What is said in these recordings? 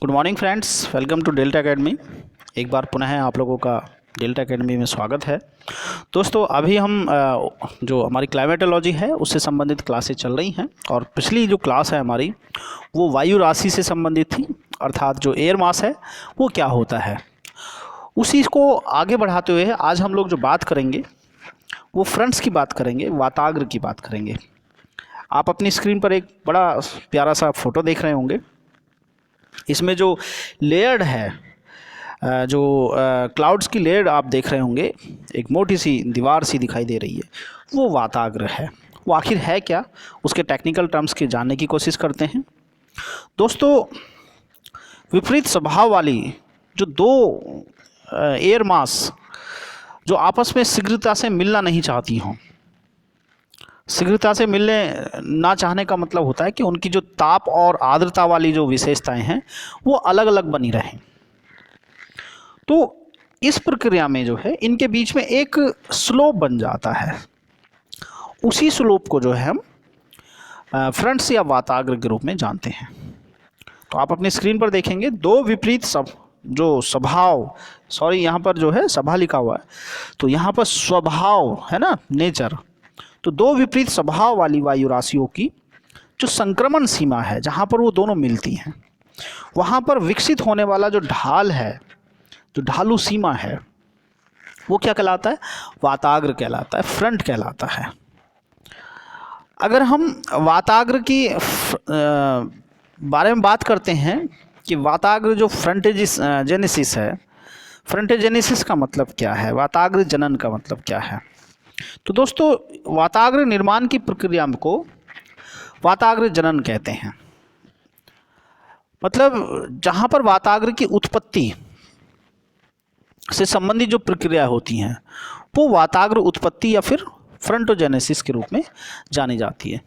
Good morning friends, welcome to Delta Academy. एक बार पुनः आप लोगों का डेल्टा एकेडमी में स्वागत है। दोस्तों, अभी हम जो हमारी क्लाइमेटोलॉजी है उससे संबंधित क्लासेस चल रही हैं और पिछली जो क्लास है हमारी वो वायु राशि से संबंधित थी, अर्थात जो एयर मास है वो क्या होता है। उसी को आगे बढ़ाते हुए आज हम लोग जो बात करेंगे वो फ्रंट्स की बात करेंगे, वाताग्र की बात करेंगे। आप अपनी स्क्रीन पर एक बड़ा प्यारा सा फोटो देख रहे होंगे। इसमें जो लेयर्ड है, जो क्लाउड्स की लेयर आप देख रहे होंगे, एक मोटी सी दीवार सी दिखाई दे रही है, वो वाताग्र है। वो आखिर है क्या, उसके टेक्निकल टर्म्स के जानने की कोशिश करते हैं। दोस्तों, विपरीत स्वभाव वाली जो दो एयर मास जो आपस में शीघ्रता से मिलना नहीं चाहती हों, शीघ्रता से मिलने ना चाहने का मतलब होता है कि उनकी जो ताप और आर्द्रता वाली जो विशेषताएं हैं वो अलग अलग बनी रहें। तो इस प्रक्रिया में जो है इनके बीच में एक स्लोप बन जाता है। उसी स्लोप को जो है हम फ्रंट्स या वाताग्र के रूप में जानते हैं। तो आप अपनी स्क्रीन पर देखेंगे दो विपरीत जो स्वभाव, सॉरी यहाँ पर जो है सभा लिखा हुआ है, तो यहाँ पर स्वभाव है ना, नेचर। तो दो विपरीत स्वभाव वाली वायु राशियों की जो संक्रमण सीमा है, जहाँ पर वो दोनों मिलती हैं, वहाँ पर विकसित होने वाला जो ढाल है, जो ढालू सीमा है, वो क्या कहलाता है? वाताग्र कहलाता है, फ्रंट कहलाता है। अगर हम वाताग्र की बारे में बात करते हैं कि वाताग्र जो फ्रंटेजेनेसिस है, फ्रंटेजेनेसिस का मतलब क्या है, वाताग्र जनन का मतलब क्या है? तो दोस्तों, वाताग्र निर्माण की प्रक्रिया को वाताग्र जनन कहते हैं। मतलब जहाँ पर वाताग्र की उत्पत्ति से संबंधित जो प्रक्रिया होती हैं वो वाताग्र उत्पत्ति या फिर फ्रंटोजेनेसिस के रूप में जानी जाती है,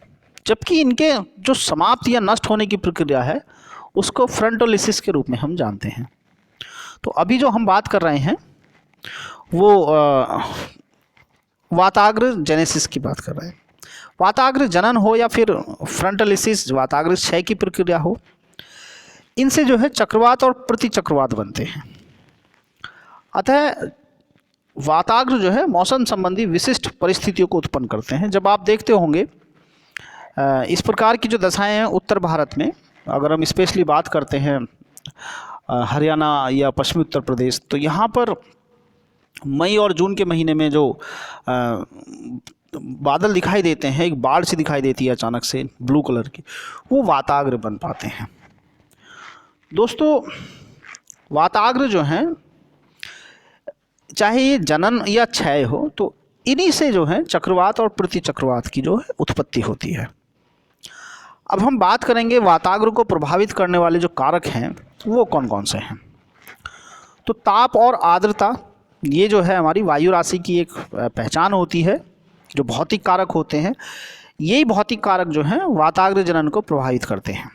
जबकि इनके जो समाप्त या नष्ट होने की प्रक्रिया है उसको फ्रंटोलिसिस के रूप में हम जानते हैं। तो अभी जो हम बात कर रहे हैं वो वाताग्र जेनेसिस की बात कर रहे हैं। वाताग्र जनन हो या फिर फ्रंटलिसिस, वाताग्र क्षय की प्रक्रिया हो, इनसे जो है चक्रवात और प्रतिचक्रवात बनते हैं। अतः वाताग्र जो है मौसम संबंधी विशिष्ट परिस्थितियों को उत्पन्न करते हैं। जब आप देखते होंगे इस प्रकार की जो दशाएं हैं उत्तर भारत में, अगर हम स्पेशली बात करते हैं हरियाणा या पश्चिमी उत्तर प्रदेश, तो यहाँ पर मई और जून के महीने में जो बादल दिखाई देते हैं, एक बाढ़ सी दिखाई देती है अचानक से ब्लू कलर की, वो वाताग्र बन पाते हैं। दोस्तों, वाताग्र जो हैं, चाहे ये जनन या क्षय हो, तो इन्हीं से जो है चक्रवात और प्रतिचक्रवात की जो है उत्पत्ति होती है। अब हम बात करेंगे वाताग्र को प्रभावित करने वाले जो कारक हैं वो कौन कौन से हैं। तो ताप और आर्द्रता, ये जो है हमारी वायु राशि की एक पहचान होती है। जो भौतिक कारक होते हैं, यही भौतिक कारक जो हैं वाताग्र जनन को प्रभावित करते हैं।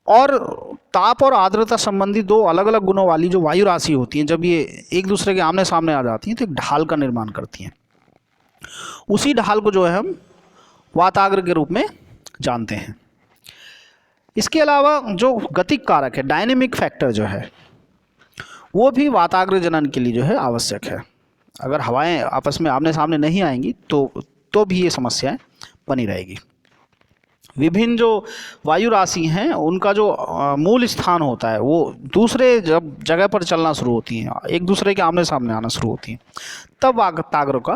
और ताप और आर्द्रता संबंधी दो अलग अलग गुणों वाली जो वायु राशि होती हैं, जब ये एक दूसरे के आमने सामने आ जाती हैं तो एक ढाल का निर्माण करती हैं। उसी ढाल को जो है हम वाताग्र के रूप में जानते हैं। इसके अलावा जो गतिक कारक है, डायनेमिक फैक्टर जो है, वो भी वाताग्र जनन के लिए जो है आवश्यक है। अगर हवाएं आपस में आमने सामने नहीं आएंगी तो भी ये समस्याएं बनी रहेगी। विभिन्न जो वायु राशि हैं उनका जो मूल स्थान होता है वो दूसरे जब जगह पर चलना शुरू होती हैं, एक दूसरे के आमने सामने आना शुरू होती हैं, तब वाताग्र का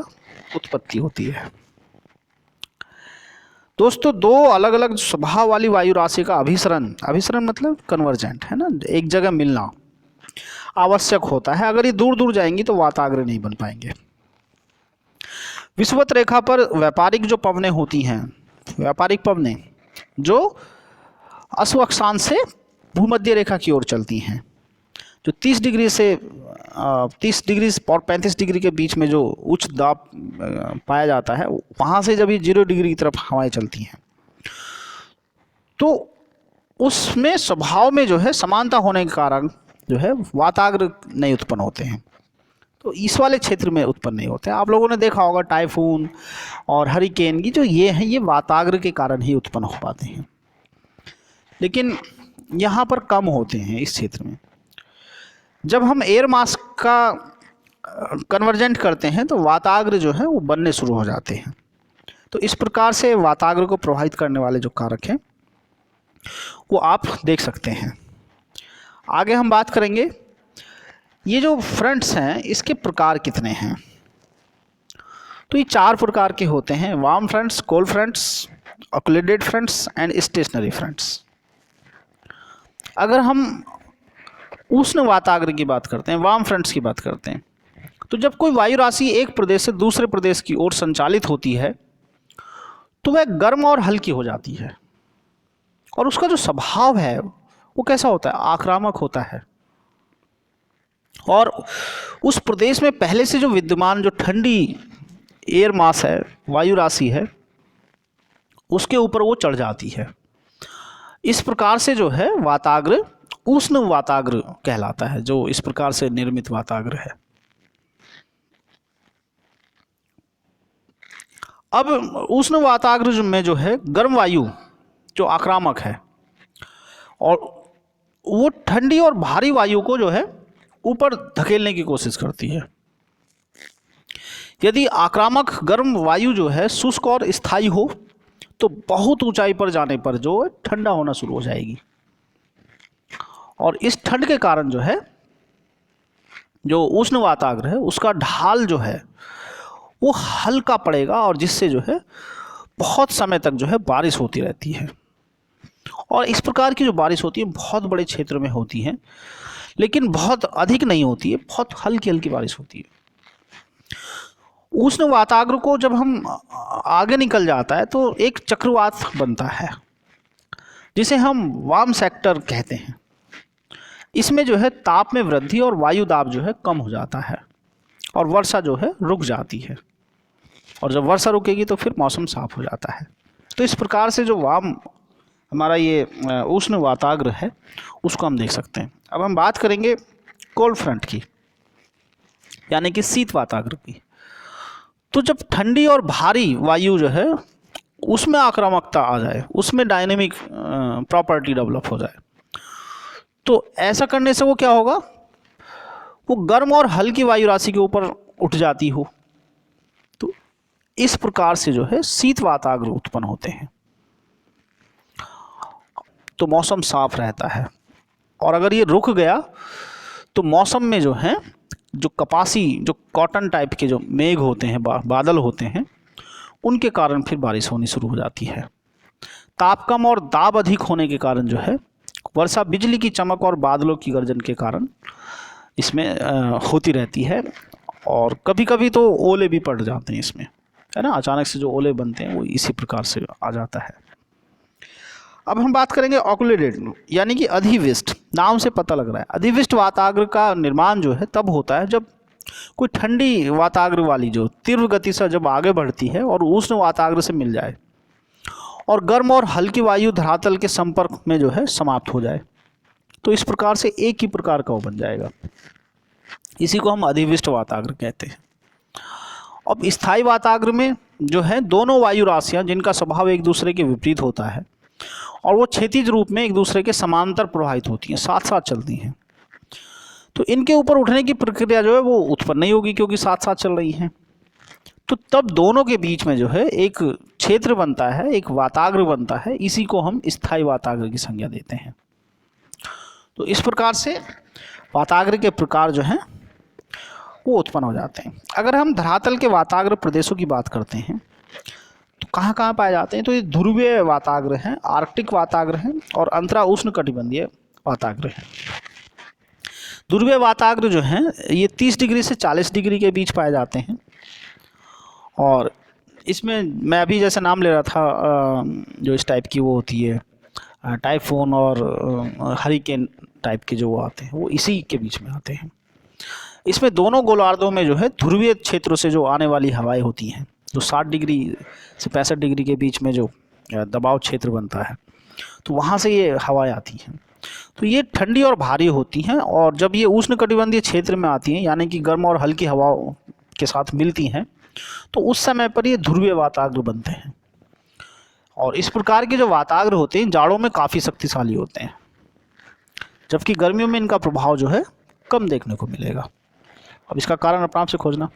उत्पत्ति होती है। दोस्तों, दो अलग अलग स्वभाव वाली वायु राशि का अभिसरण मतलब कन्वर्जेंट है ना, एक जगह मिलना आवश्यक होता है। अगर ये दूर दूर जाएंगी तो वाताग्र नहीं बन पाएंगे। विषुवत रेखा पर व्यापारिक जो पवनें होती हैं, व्यापारिक पवनें जो अश्व अक्षांश से भूमध्य रेखा की ओर चलती हैं, जो 30 डिग्री और 35 डिग्री के बीच में जो उच्च दाब पाया जाता है, वहाँ से जब ये 0 डिग्री की तरफ हवाएं चलती हैं तो उसमें स्वभाव में जो है समानता होने के कारण जो है वाताग्र नहीं उत्पन्न होते हैं। तो इस वाले क्षेत्र में उत्पन्न नहीं होते हैं। आप लोगों ने देखा होगा टाइफून और हरिकेन की जो ये हैं, ये वाताग्र के कारण ही उत्पन्न हो पाते हैं। लेकिन यहाँ पर कम होते हैं इस क्षेत्र में। जब हम एयर मास का कन्वर्जेंट करते हैं तो वाताग्र जो है वो बनने शुरू हो जाते हैं। तो इस प्रकार से वाताग्र को प्रभावित करने वाले जो कारक हैं वो आप देख सकते हैं। आगे हम बात करेंगे, ये जो फ्रंट्स हैं इसके प्रकार कितने हैं। तो ये 4 प्रकार के होते हैं: warm fronts, cold fronts, occluded fronts and stationary fronts. अगर हम उष्ण वाताग्र की बात करते हैं, वार्म फ्रंट्स की बात करते हैं, तो जब कोई वायु राशि एक प्रदेश से दूसरे प्रदेश की ओर संचालित होती है तो वह गर्म और हल्की हो जाती है, और उसका जो स्वभाव है वो कैसा होता है, आक्रामक होता है। और उस प्रदेश में पहले से जो विद्यमान जो ठंडी एयर मास है, वायु राशि है, उसके ऊपर वो चढ़ जाती है। इस प्रकार से जो है वाताग्र उष्ण वाताग्र कहलाता है, जो इस प्रकार से निर्मित वाताग्र है। अब उष्ण वाताग्र में जो है गर्म वायु जो आक्रामक है, और वो ठंडी और भारी वायु को जो है ऊपर धकेलने की कोशिश करती है। यदि आक्रामक गर्म वायु जो है शुष्क और स्थायी हो तो बहुत ऊंचाई पर जाने पर जो है ठंडा होना शुरू हो जाएगी, और इस ठंड के कारण जो है जो उष्ण वाताग्र है उसका ढाल जो है वो हल्का पड़ेगा, और जिससे जो है बहुत समय तक जो है बारिश होती रहती है। और इस प्रकार की जो बारिश होती है बहुत बड़े क्षेत्र में होती है, लेकिन बहुत अधिक नहीं होती है, बहुत हल्की हल्की बारिश होती है। उष्ण वाताग्र को जब हम आगे निकल जाता है तो एक चक्रवात बनता है जिसे हम वार्म सेक्टर कहते हैं। इसमें जो है ताप में वृद्धि और वायु दाब जो है कम हो जाता है, और वर्षा जो है रुक जाती है, और जब वर्षा रुकेगी तो फिर मौसम साफ हो जाता है। तो इस प्रकार से जो वार्म हमारा ये उष्ण वाताग्र है उसको हम देख सकते हैं। अब हम बात करेंगे कोल्ड फ्रंट की, यानी कि शीत वाताग्र की। तो जब ठंडी और भारी वायु जो है उसमें आक्रामकता आ जाए, उसमें डायनेमिक प्रॉपर्टी डेवलप हो जाए, तो ऐसा करने से वो क्या होगा, वो गर्म और हल्की वायु राशि के ऊपर उठ जाती हो, तो इस प्रकार से जो है शीत वाताग्र उत्पन्न होते हैं। तो मौसम साफ रहता है, और अगर ये रुक गया तो मौसम में जो है जो कपासी जो कॉटन टाइप के जो मेघ होते हैं, बादल होते हैं, उनके कारण फिर बारिश होनी शुरू हो जाती है। ताप कम और दाब अधिक होने के कारण जो है वर्षा बिजली की चमक और बादलों की गर्जन के कारण इसमें होती रहती है, और कभी कभी तो ओले भी पड़ जाते हैं इसमें, है ना। अचानक से जो ओले बनते हैं वो इसी प्रकार से आ जाता है। अब हम बात करेंगे ऑक्लूडेड, यानी कि अधिवृष्ट। नाम से पता लग रहा है अधिवृष्ट वाताग्र का निर्माण जो है तब होता है जब कोई ठंडी वाताग्र वाली जो तीव्र गति से जब आगे बढ़ती है और उष्ण वाताग्र से मिल जाए, और गर्म और हल्की वायु धरातल के संपर्क में जो है समाप्त हो जाए, तो इस प्रकार से एक ही प्रकार का वो बन जाएगा। इसी को हम अधिवृष्ट वाताग्र कहते हैं। अब स्थायी वाताग्र में जो है दोनों वायु राशियां जिनका स्वभाव एक दूसरे के विपरीत होता है, और वो क्षैतिज रूप में एक दूसरे के समांतर प्रवाहित होती हैं, साथ साथ चलती हैं, तो इनके ऊपर उठने की प्रक्रिया जो है वो उत्पन्न नहीं होगी क्योंकि साथ साथ चल रही हैं। तो तब दोनों के बीच में जो है एक क्षेत्र बनता है, एक वाताग्र बनता है, इसी को हम स्थायी वाताग्र की संज्ञा देते हैं। तो इस प्रकार से वाताग्र के प्रकार जो हैं वो उत्पन्न हो जाते हैं। अगर हम धरातल के वाताग्र प्रदेशों की बात करते हैं तो कहाँ कहाँ पाए जाते हैं, तो ये ध्रुवीय वाताग्र हैं, आर्कटिक वाताग्र हैं, और अंतरा उष्ण कटिबंधीय वाताग्र हैं। ध्रुवीय वाताग्र जो हैं ये 30 डिग्री से 40 डिग्री के बीच पाए जाते हैं, और इसमें मैं अभी जैसे नाम ले रहा था जो इस टाइप की वो होती है टाइफून और हरिकेन टाइप के जो वो आते हैं वो इसी के बीच में आते हैं। इसमें दोनों गोलार्धों में जो है ध्रुवीय क्षेत्रों से जो आने वाली हवाएं होती हैं, जो 60 डिग्री से 65 डिग्री के बीच में जो दबाव क्षेत्र बनता है, तो वहाँ से ये हवाएं आती हैं। तो ये ठंडी और भारी होती हैं, और जब ये उष्ण कटिबंधीय क्षेत्र में आती हैं, यानी कि गर्म और हल्की हवाओं के साथ मिलती हैं, तो उस समय पर ये ध्रुवीय वाताग्र बनते हैं। और इस प्रकार के जो वाताग्र होते हैं जाड़ों में काफ़ी शक्तिशाली होते हैं, जबकि गर्मियों में इनका प्रभाव जो है कम देखने को मिलेगा। अब इसका कारण अपने आप से खोजना।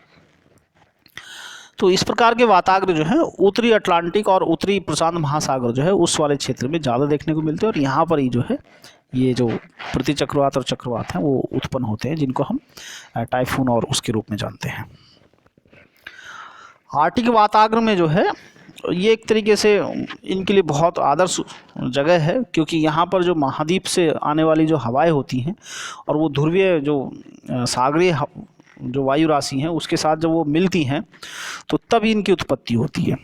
तो इस प्रकार के वाताग्र जो है उत्तरी अटलांटिक और उत्तरी प्रशांत महासागर जो है उस वाले क्षेत्र में ज़्यादा देखने को मिलते हैं, और यहाँ पर ही जो है ये जो प्रतिचक्रवात और चक्रवात हैं वो उत्पन्न होते हैं, जिनको हम टाइफून और उसके रूप में जानते हैं। आर्टिक वाताग्र में जो है ये एक तरीके से इनके लिए बहुत आदर्श जगह है, क्योंकि यहाँ पर जो महाद्वीप से आने वाली जो हवाएं होती हैं और वो ध्रुवीय जो सागरीय जो वायु राशि हैं उसके साथ जब वो मिलती हैं तो तब इनकी उत्पत्ति होती है।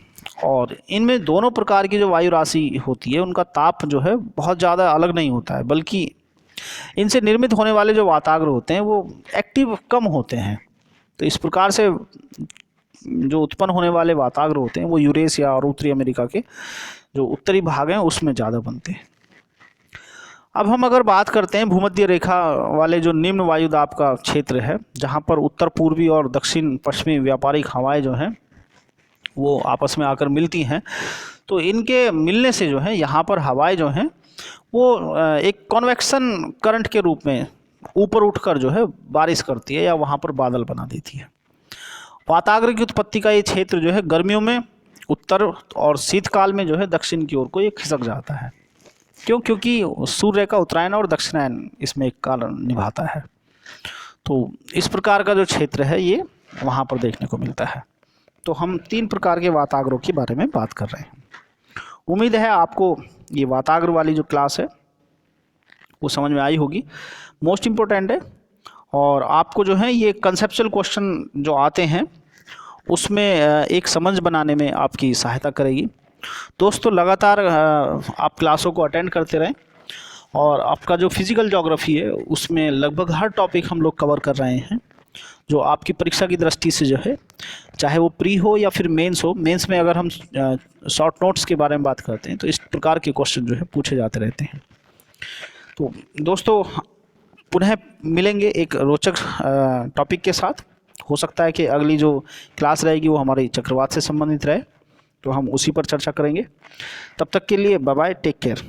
और इनमें दोनों प्रकार की जो वायु राशि होती है उनका ताप जो है बहुत ज़्यादा अलग नहीं होता है, बल्कि इनसे निर्मित होने वाले जो वाताग्र होते हैं वो एक्टिव कम होते हैं। तो इस प्रकार से जो उत्पन्न होने वाले वाताग्र होते हैं वो यूरेशिया और उत्तरी अमेरिका के जो उत्तरी भाग हैं उसमें ज़्यादा बनते हैं। अब हम अगर बात करते हैं भूमध्य रेखा वाले जो निम्न वायुदाब का क्षेत्र है, जहाँ पर उत्तर पूर्वी और दक्षिण पश्चिमी व्यापारिक हवाएं जो हैं वो आपस में आकर मिलती हैं, तो इनके मिलने से जो है यहाँ पर हवाएं जो हैं वो एक कन्वेक्शन करंट के रूप में ऊपर उठकर जो है बारिश करती है या वहाँ पर बादल बना देती है। वाताग्र की उत्पत्ति का ये क्षेत्र जो है गर्मियों में उत्तर और शीतकाल में जो है दक्षिण की ओर को ये खिसक जाता है। क्यों? क्योंकि सूर्य का उत्तरायण और दक्षिणायन इसमें एक कारण निभाता है। तो इस प्रकार का जो क्षेत्र है ये वहाँ पर देखने को मिलता है। तो हम 3 प्रकार के वाताग्रों के बारे में बात कर रहे हैं। उम्मीद है आपको ये वाताग्र वाली जो क्लास है वो समझ में आई होगी। मोस्ट इम्पोर्टेंट है, और आपको जो है ये कंसेप्चुअल क्वेश्चन जो आते हैं उसमें एक समझ बनाने में आपकी सहायता करेगी। दोस्तों लगातार आप क्लासों को अटेंड करते रहें, और आपका जो फिज़िकल ज्योग्राफी है उसमें लगभग हर टॉपिक हम लोग कवर कर रहे हैं जो आपकी परीक्षा की दृष्टि से जो है, चाहे वो प्री हो या फिर मेंस हो। मेंस में अगर हम शॉर्ट नोट्स के बारे में बात करते हैं तो इस प्रकार के क्वेश्चन जो है पूछे जाते रहते हैं। तो दोस्तों पुनः मिलेंगे एक रोचक टॉपिक के साथ। हो सकता है कि अगली जो क्लास रहेगी वो हमारी चक्रवात से संबंधित रहे, तो हम उसी पर चर्चा करेंगे। तब तक के लिए बाय बाय, टेक केयर।